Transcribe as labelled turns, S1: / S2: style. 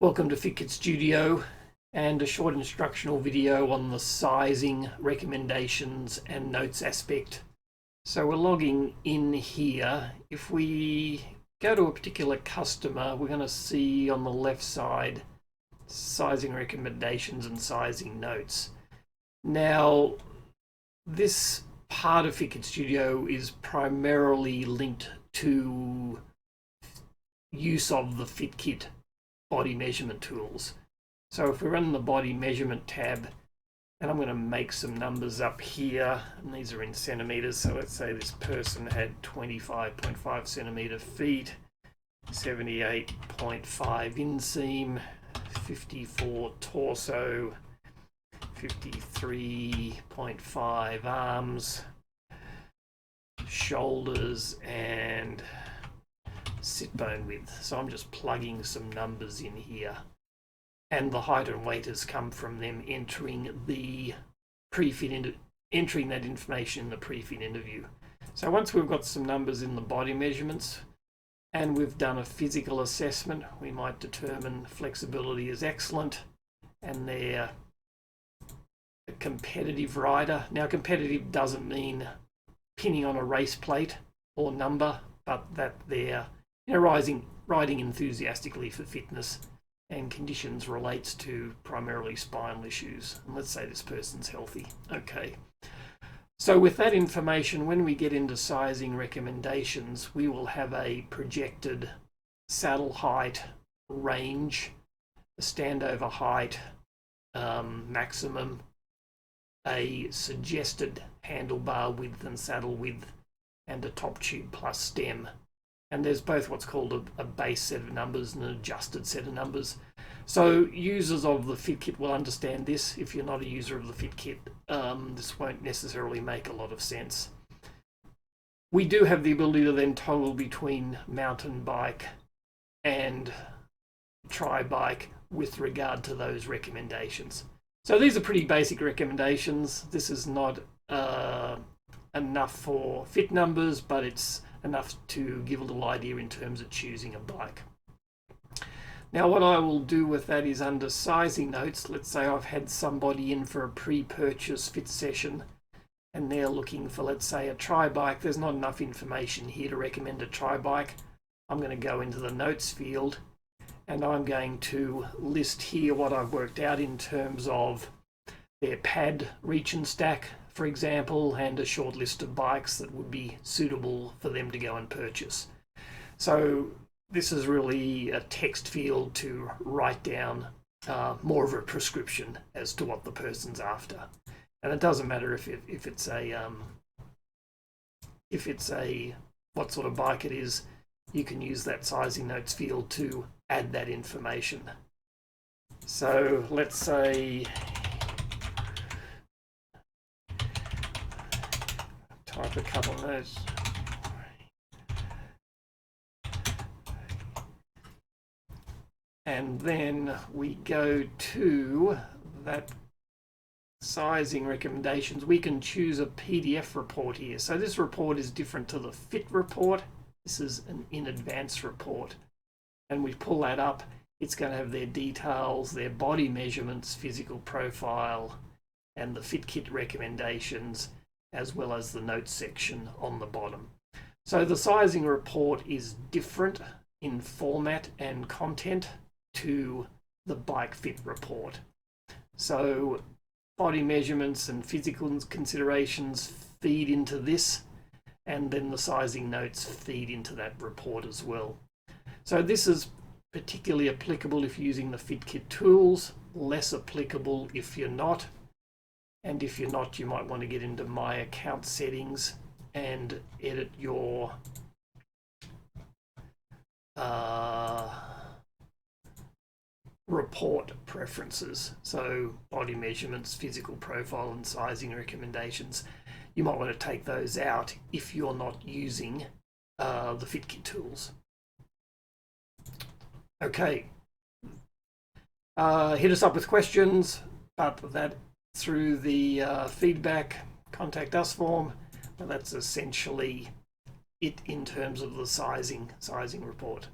S1: Welcome to FitKit Studio and a short instructional video on the sizing, recommendations and notes aspect. So we're logging in here. If we go to a particular customer, we're going to see on the left side sizing recommendations and sizing notes. Now this part of FitKit Studio is primarily linked to use of the FitKit body measurement tools. So if we run the body measurement tab, and I'm going to make some numbers up here, and these are in centimeters. So let's say this person had 25.5 centimeter feet, 78.5 inseam, 54 torso, 53.5 arms, shoulders, and sit bone width. So I'm just plugging some numbers in here, and the height and weight has come from them entering the entering that information in the pre-fit interview. So once we've got some numbers in the body measurements and we've done a physical assessment, we might determine flexibility is excellent and they're a competitive rider. Now competitive doesn't mean pinning on a race plate or number, but that they're riding enthusiastically for fitness and conditions relates to primarily spinal issues. And let's say this person's healthy. Okay. So with that information, when we get into sizing recommendations, we will have a projected saddle height range, a standover height maximum, a suggested handlebar width and saddle width, and a top tube plus stem. And there's both what's called a base set of numbers and an adjusted set of numbers. So users of the FitKit will understand this. If you're not a user of the FitKit, this won't necessarily make a lot of sense. We do have the ability to then toggle between mountain bike and tri bike with regard to those recommendations. So these are pretty basic recommendations. This is not enough for fit numbers, but it's enough to give a little idea in terms of choosing a bike. Now what I will do with that is under sizing notes, let's say I've had somebody in for a pre-purchase fit session and they're looking for, let's say, a tri bike. There's not enough information here to recommend a tri bike. I'm going to go into the notes field and I'm going to list here what I've worked out in terms of their pad reach and stack, for example, and a short list of bikes that would be suitable for them to go and purchase. So this is really a text field to write down more of a prescription as to what the person's after. And it doesn't matter if it's a what sort of bike it is. You can use that sizing notes field to add that information. So let's say type a couple of those. And then we go to that sizing recommendations. We can choose a PDF report here. So this report is different to the fit report. This is an in advance report. And we pull that up. It's going to have their details, their body measurements, physical profile, and the FitKit recommendations, as well as the notes section on the bottom. So the sizing report is different in format and content to the bike fit report. So body measurements and physical considerations feed into this, and then the sizing notes feed into that report as well. So this is particularly applicable if you're using the FitKit tools, less applicable if you're not. And if you're not, you might want to get into My Account settings and edit your report preferences. So body measurements, physical profile, and sizing recommendations. You might want to take those out if you're not using the FitKit tools. Okay. Hit us up with questions, but that through the feedback contact us form, but that's essentially it in terms of the sizing report.